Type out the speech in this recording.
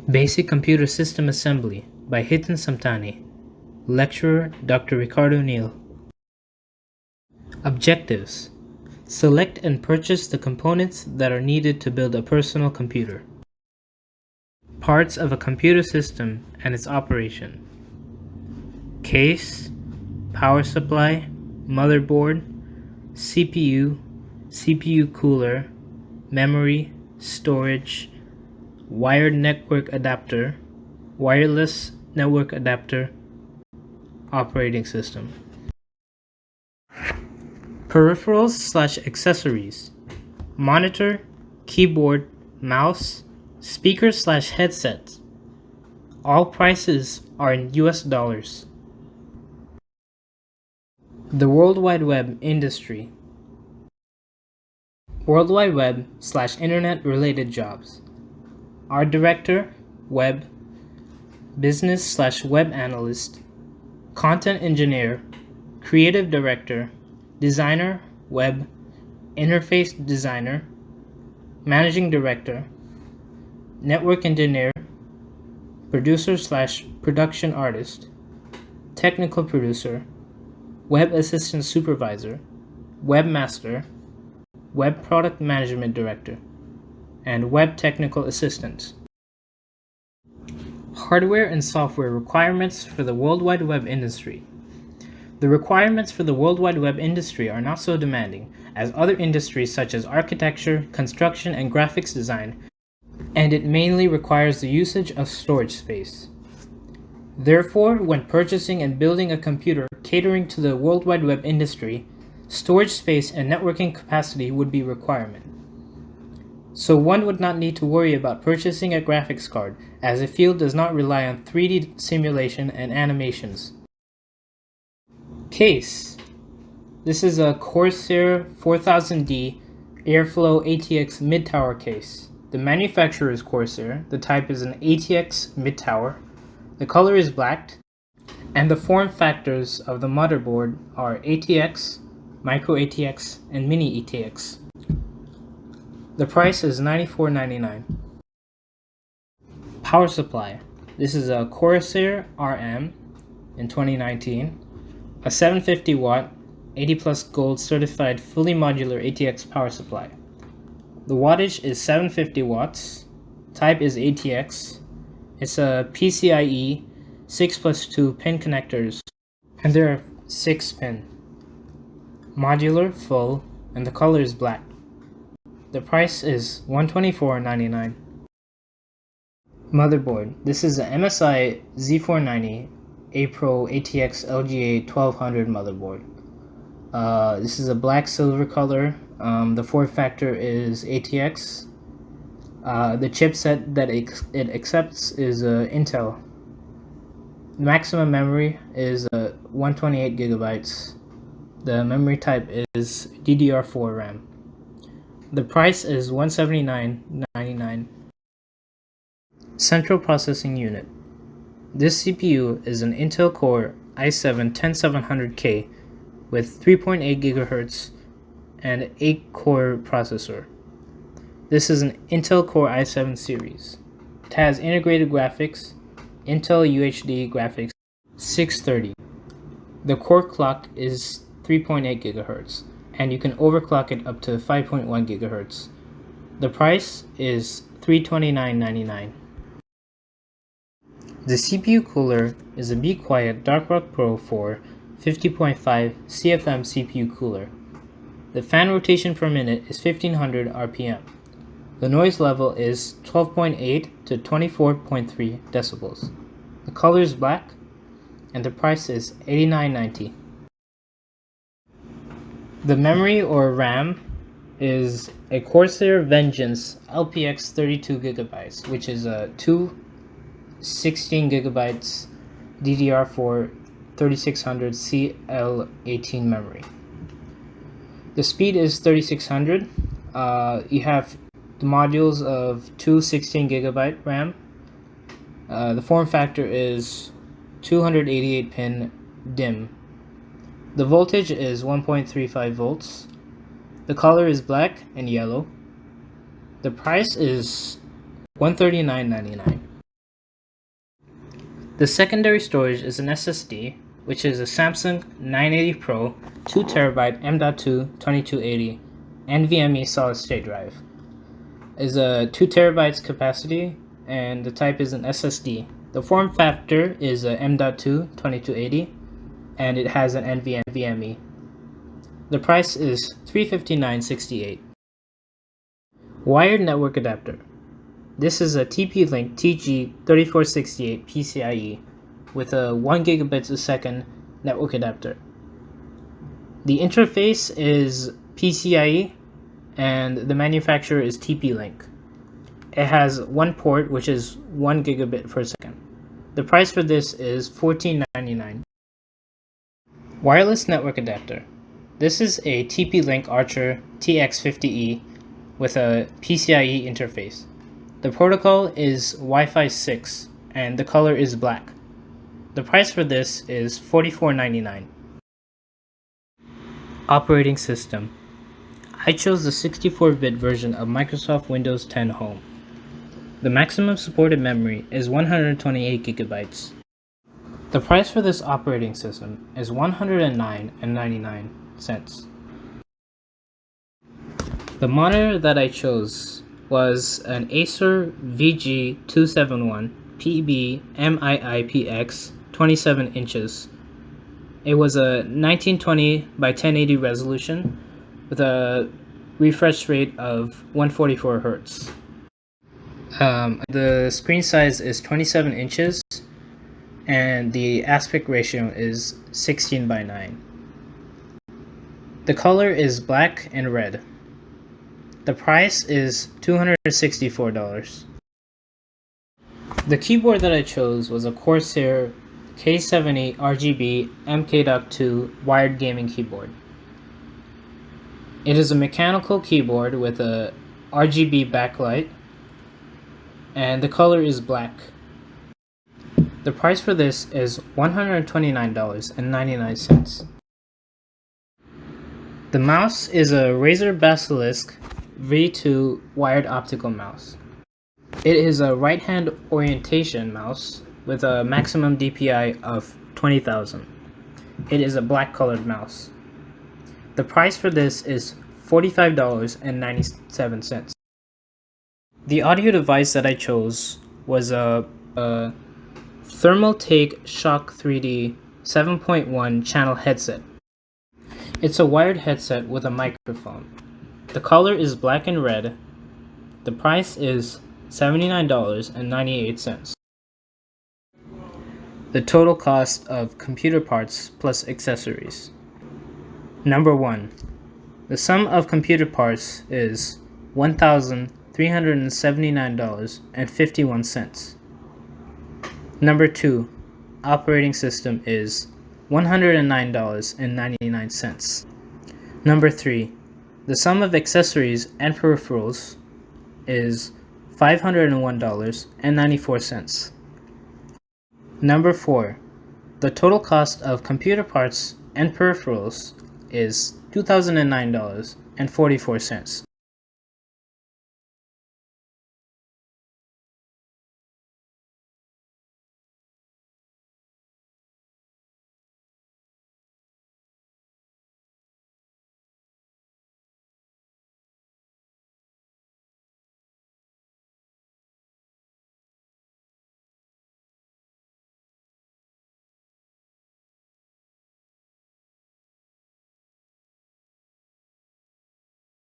Basic Computer System Assembly by Hitan Samtani. Lecturer Dr. Ricardo Neal. Objectives: select and purchase the components that are needed to build a personal computer. Parts of a computer system and its operation: case, power supply, motherboard, CPU, CPU cooler, memory, storage, wired network adapter, wireless network adapter, operating system. Peripherals/accessories: monitor, keyboard, mouse, speaker/headset. All prices are in US dollars. The World Wide Web industry. World Wide Web/Internet related jobs: art director, web, business/web analyst, content engineer, creative director, designer, web, interface designer, managing director, network engineer, producer/production artist, technical producer, web assistant supervisor, webmaster, web product management director, and web technical assistant. Hardware and software requirements for the World Wide Web industry. The requirements for the World Wide Web industry are not so demanding as other industries such as architecture, construction, and graphics design, and it mainly requires the usage of storage space. Therefore, when purchasing and building a computer catering to the World Wide Web industry, storage space and networking capacity would be requirement. So one would not need to worry about purchasing a graphics card, as the field does not rely on 3D simulation and animations. Case: this is a Corsair 4000D Airflow ATX mid-tower case. The manufacturer is Corsair, the type is an ATX mid-tower, the color is black, and the form factors of the motherboard are ATX, Micro ATX, and Mini ATX. The price is $94.99. Power supply: this is a Corsair RM in 2019, a 750 watt, 80 plus gold certified fully modular ATX power supply. The wattage is 750 watts, type is ATX, it's a PCIe 6+2 pin connectors, and there are 6 pin. Modular, full, and the color is black. The price is $124.99. Motherboard: this is a MSI Z490 A-Pro ATX LGA 1200 motherboard. This is a black silver color. The form factor is ATX. The chipset that it accepts is Intel. Maximum memory is 128 gigabytes. The memory type is DDR4 RAM. The price is $179.99. Central Processing Unit: this CPU is an Intel Core i7-10700K with 3.8 GHz and 8-core processor. This is an Intel Core i7 series. It has integrated graphics, Intel UHD graphics 630. The core clock is 3.8 GHz, and you can overclock it up to 5.1 GHz. The price is $329.99. The CPU cooler is a Be Quiet DarkRock Pro 4 50.5 CFM CPU cooler. The fan rotation per minute is 1500 RPM. The noise level is 12.8 to 24.3 decibels. The color is black, and the price is $89.90. The memory or RAM is a Corsair Vengeance LPX 32 GB, which is a 16 GB DDR4 3600 CL18 memory. The speed is 3600. You have the modules of 16 GB RAM. The form factor is 288 pin DIMM. The voltage is 1.35 volts. The color is black and yellow. The price is $139.99. The secondary storage is an SSD, which is a Samsung 980 Pro 2TB M.2 2280 NVMe solid-state drive. It is a 2 terabytes capacity, and the type is an SSD. The form factor is a M.2 2280, and it has an NVMe. The price is $359.68. Wired network adapter. This is a TP-Link TG3468 PCIe with a 1 gigabits a second network adapter. The interface is PCIe and the manufacturer is TP-Link. It has one port, which is 1 gigabit per second. The price for this is $14.99. Wireless network adapter. This is a TP-Link Archer TX50E with a PCIe interface. The protocol is Wi-Fi 6 and the color is black. The price for this is $44.99. Operating system. I chose the 64-bit version of Microsoft Windows 10 Home. The maximum supported memory is 128 gigabytes. The price for this operating system is $109.99. The monitor that I chose was an Acer VG271 PB-MIIPX 27 inches. It was a 1920 by 1080 resolution with a refresh rate of 144 Hz. The screen size is 27 inches and the aspect ratio is 16:9. The color is black and red. The price is $264. The keyboard that I chose was a Corsair K70 RGB MK.2 wired gaming keyboard. It is a mechanical keyboard with a RGB backlight and the color is black. The price for this is $129.99. The mouse is a Razer Basilisk V2 wired optical mouse. It is a right-hand orientation mouse with a maximum DPI of 20,000. It is a black colored mouse. The price for this is $45.97. The audio device that I chose was a Thermaltake Shock 3D 7.1 channel headset. It's a wired headset with a microphone. The color is black and red. The price is $79.98. The total cost of computer parts plus accessories. Number 1. The sum of computer parts is $1,379.51. Number 2. Operating system is $109.99. Number 3. The sum of accessories and peripherals is $501.94. Number 4. The total cost of computer parts and peripherals is $2,009.44.